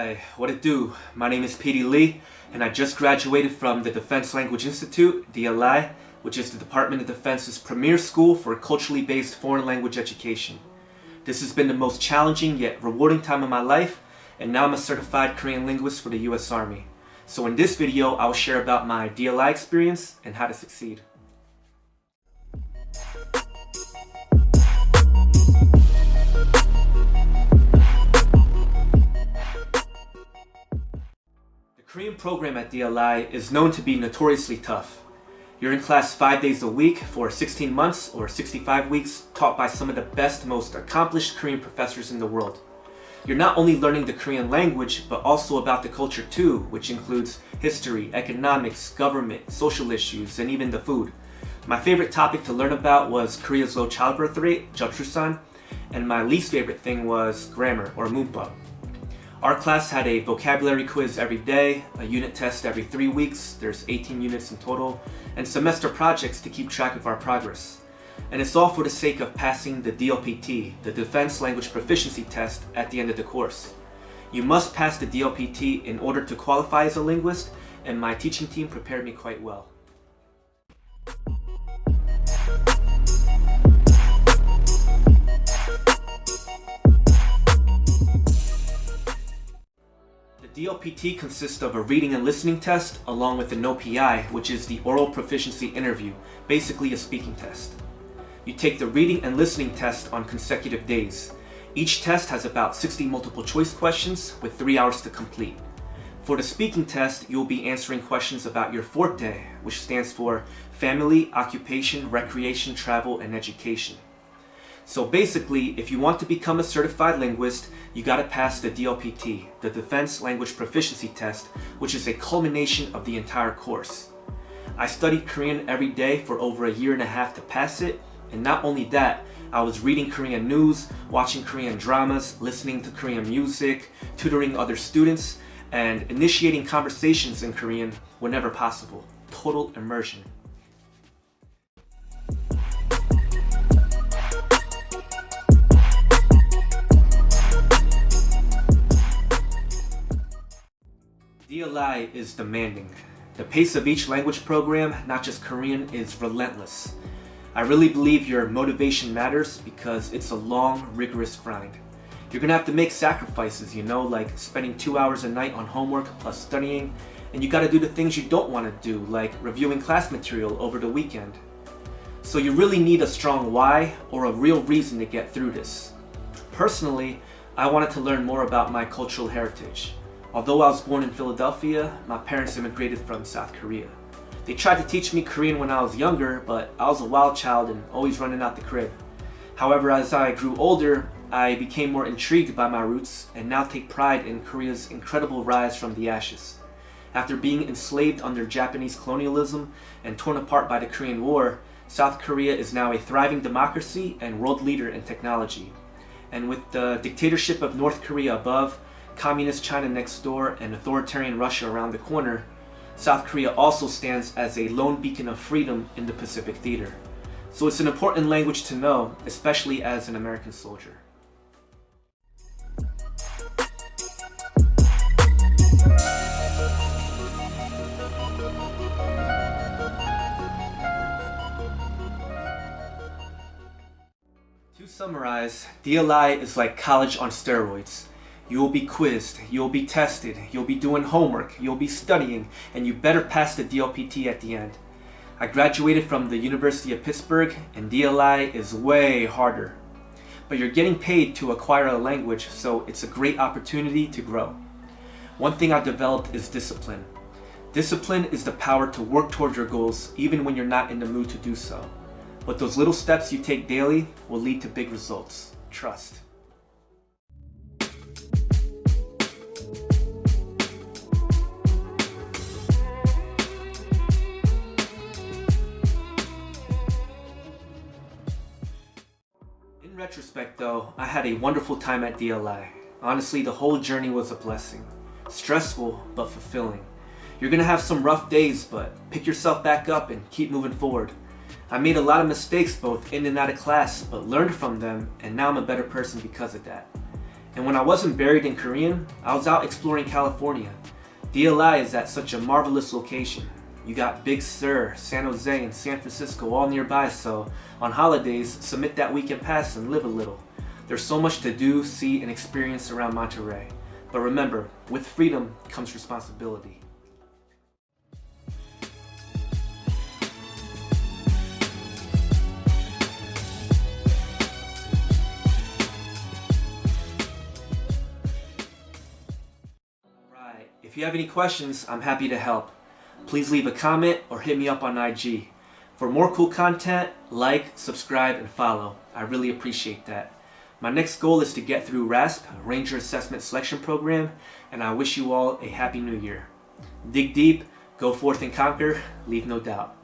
Hey, what it do? My name is P.D. Lee, and I just graduated from the Defense Language Institute, DLI, which is the Department of Defense's premier school for culturally based foreign language education. This has been the most challenging yet rewarding time of my life, and now I'm a certified Korean linguist for the U.S. Army. So in this video, I'll share about my DLI experience and how to succeed. The Korean program at DLI is known to be notoriously tough. You're in class 5 days a week for 16 months or 65 weeks, taught by some of the best, most accomplished Korean professors in the world. You're not only learning the Korean language, but also about the culture too, which includes history, economics, government, social issues, and even the food. My favorite topic to learn about was Korea's low childbirth rate, 저출산, and my least favorite thing was grammar, or 문법. Our class had a vocabulary quiz every day, a unit test every 3 weeks, there's 18 units in total, and semester projects to keep track of our progress. And it's all for the sake of passing the DLPT, the Defense Language Proficiency Test, at the end of the course. You must pass the DLPT in order to qualify as a linguist, and my teaching team prepared me quite well. The DLPT consists of a reading and listening test along with an OPI, which is the oral proficiency interview, basically a speaking test. You take the reading and listening test on consecutive days. Each test has about 60 multiple choice questions with 3 hours to complete. For the speaking test, you'll be answering questions about your forte, which stands for family, occupation, recreation, travel, and education. So basically, if you want to become a certified linguist, you gotta pass the DLPT, the Defense Language Proficiency Test, which is a culmination of the entire course. I studied Korean every day for over 1.5 years to pass it, and not only that, I was reading Korean news, watching Korean dramas, listening to Korean music, tutoring other students, and initiating conversations in Korean whenever possible. Total immersion. DLI is demanding. The pace of each language program, not just Korean, is relentless. I really believe your motivation matters because it's a long, rigorous grind. You're gonna have to make sacrifices, like spending 2 hours a night on homework plus studying, and you gotta do the things you don't wanna do, like reviewing class material over the weekend. So you really need a strong why or a real reason to get through this. Personally, I wanted to learn more about my cultural heritage. Although I was born in Philadelphia, my parents immigrated from South Korea. They tried to teach me Korean when I was younger, but I was a wild child and always running out the crib. However, as I grew older, I became more intrigued by my roots and now take pride in Korea's incredible rise from the ashes. After being enslaved under Japanese colonialism and torn apart by the Korean War, South Korea is now a thriving democracy and world leader in technology. And with the dictatorship of North Korea above, Communist China next door, and authoritarian Russia around the corner, South Korea also stands as a lone beacon of freedom in the Pacific theater. So it's an important language to know, especially as an American soldier. To summarize, DLI is like college on steroids. You will be quizzed, you'll be tested, you'll be doing homework, you'll be studying, and you better pass the DLPT at the end. I graduated from the University of Pittsburgh, and DLI is way harder. But you're getting paid to acquire a language, so it's a great opportunity to grow. One thing I developed is discipline. Discipline is the power to work towards your goals even when you're not in the mood to do so. But those little steps you take daily will lead to big results. Trust. In retrospect though, I had a wonderful time at DLI. Honestly, the whole journey was a blessing. Stressful, but fulfilling. You're gonna have some rough days, but pick yourself back up and keep moving forward. I made a lot of mistakes both in and out of class, but learned from them, and now I'm a better person because of that. And when I wasn't buried in Korean, I was out exploring California. DLI is at such a marvelous location. You got Big Sur, San Jose, and San Francisco all nearby, so on holidays, submit that weekend pass and live a little. There's so much to do, see, and experience around Monterey. But remember, with freedom comes responsibility. Alright, if you have any questions, I'm happy to help. Please leave a comment or hit me up on IG. For more cool content, like, subscribe, and follow. I really appreciate that. My next goal is to get through RASP, Ranger Assessment Selection Program, and I wish you all a Happy New Year. Dig deep, go forth and conquer, leave no doubt.